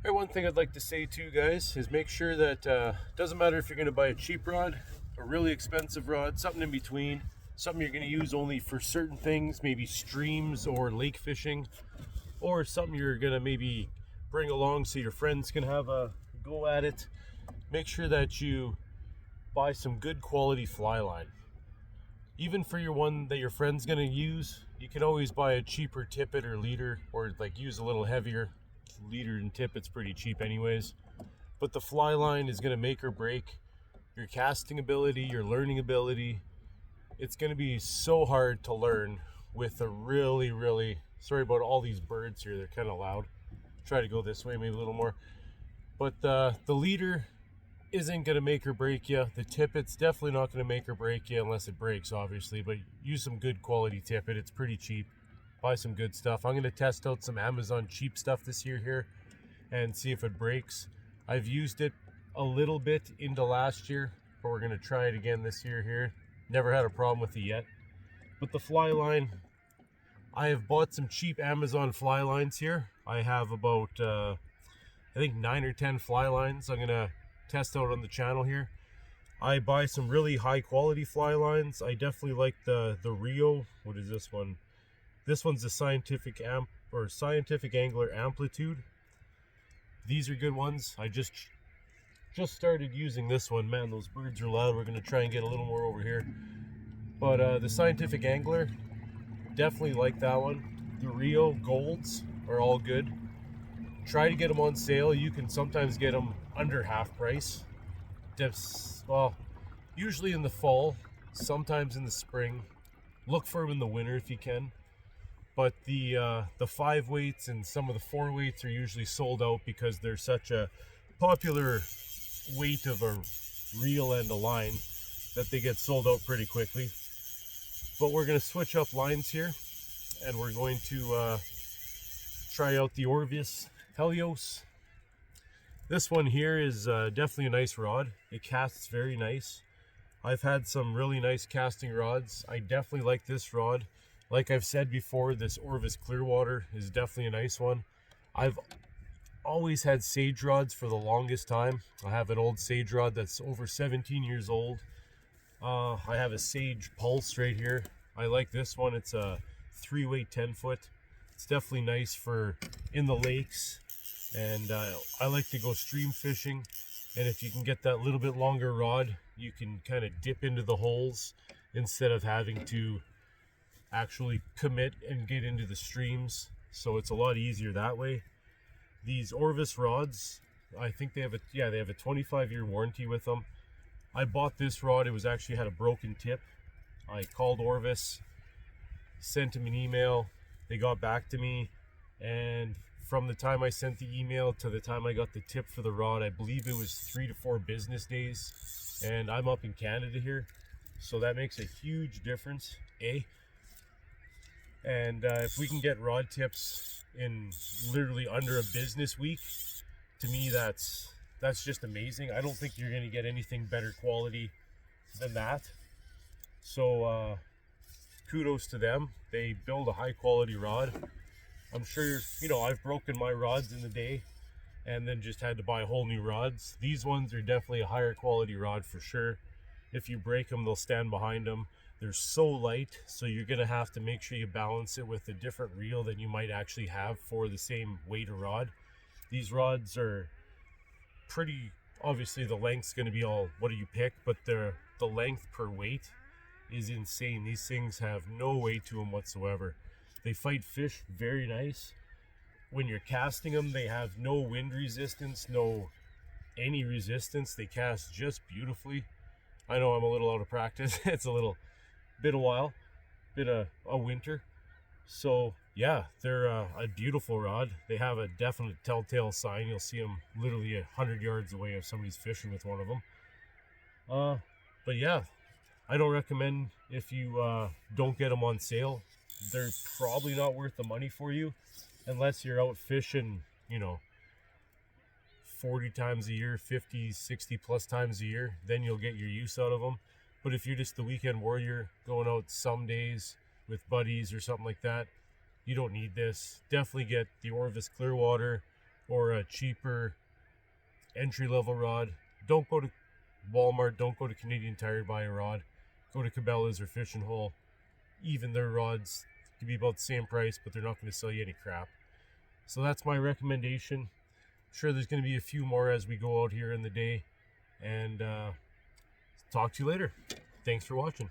Hey, one thing I'd like to say to you guys is make sure that doesn't matter if you're going to buy a cheap rod, a really expensive rod, something in between, something you're going to use only for certain things, maybe streams or lake fishing, or something you're going to maybe bring along so your friends can have a go at it. Make sure that you buy some good quality fly line. Even for your one that your friend's going to use, you can always buy a cheaper tippet or leader, or like use a little heavier leader and tippet's pretty cheap anyways. But the fly line is going to make or break your casting ability, your learning ability. It's going to be so hard to learn with a really, sorry about all these birds here, they're kind of loud. Try to go this way maybe a little more. But the leader isn't going to make or break you. The tippet's definitely not going to make or break you unless it breaks, obviously. But use some good quality tippet. It's pretty cheap. Buy some good stuff. I'm going to test out some Amazon cheap stuff this year here and see if it breaks. I've used it a little bit into last year, but we're going to try it again this year here. Never had a problem with it yet. But the fly line, I have bought some cheap Amazon fly lines here. I have about, I think 9 or 10 fly lines I'm going to test out on the channel here. I buy some really high quality fly lines. I definitely like the Rio. What is this one? This one's the scientific angler amplitude. These are good ones. I just started using this one. Man, those birds are loud. We're going to try and get a little more over here. But the scientific angler, definitely like that one. The Rio golds are all good. Try to get them on sale. You can sometimes get them under half price. Well, usually in the fall, sometimes in the spring. Look for them in the winter if you can. But the 5 weights and some of the 4 weights are usually sold out because they're such a popular weight of a reel and a line that they get sold out pretty quickly. But we're going to switch up lines here, and we're going to try out the Orvis Helios. This one here is definitely a nice rod. It casts very nice. I've had some really nice casting rods. I definitely like this rod. Like I've said before, this Orvis Clearwater is definitely a nice one. I've always had sage rods for the longest time. I have an old sage rod that's over 17 years old. I have a sage pulse right here. I like this one. It's a 3-weight 10-foot. It's definitely nice for in the lakes, and I like to go stream fishing. And if you can get that little bit longer rod, you can kind of dip into the holes instead of having to actually commit and get into the streams. So it's a lot easier that way. These Orvis rods, I think they have a 25-year warranty with them. I bought this rod. It was actually had a broken tip. I called Orvis, sent him an email. They got back to me, and from the time I sent the email to the time I got the tip for the rod, I believe it was 3 to 4 business days. And I'm up in Canada here, so that makes a huge difference, And if we can get rod tips in literally under a business week, to me that's just amazing. I don't think you're going to get anything better quality than that. So kudos to them. They build a high quality rod. I'm sure, I've broken my rods in the day and then just had to buy whole new rods. These ones are definitely a higher quality rod for sure. If you break them, they'll stand behind them. They're so light, so you're going to have to make sure you balance it with a different reel than you might actually have for the same weight of rod. These rods are pretty, obviously the length's going to be all, what do you pick? But the length per weight is insane. These things have no weight to them whatsoever. They fight fish very nice. When you're casting them, they have no wind resistance, no any resistance. They cast just beautifully. I know I'm a little out of practice. It's a winter. So yeah, they're a beautiful rod. They have a definite telltale sign. You'll see them literally 100 yards away if somebody's fishing with one of them. But yeah, I don't recommend if you don't get them on sale. They're probably not worth the money for you unless you're out fishing, 40 times a year, 50, 60 plus times a year. Then you'll get your use out of them. But if you're just the weekend warrior going out some days with buddies or something like that, you don't need this. Definitely get the Orvis Clearwater or a cheaper entry-level rod, don't go to Walmart, don't go to Canadian Tire to buy a rod. Go to Cabela's or Fish and Hole. Even their rods can be about the same price, but they're not going to sell you any crap. So that's my recommendation. I'm sure there's going to be a few more as we go out here in the day. And talk to you later. Thanks for watching.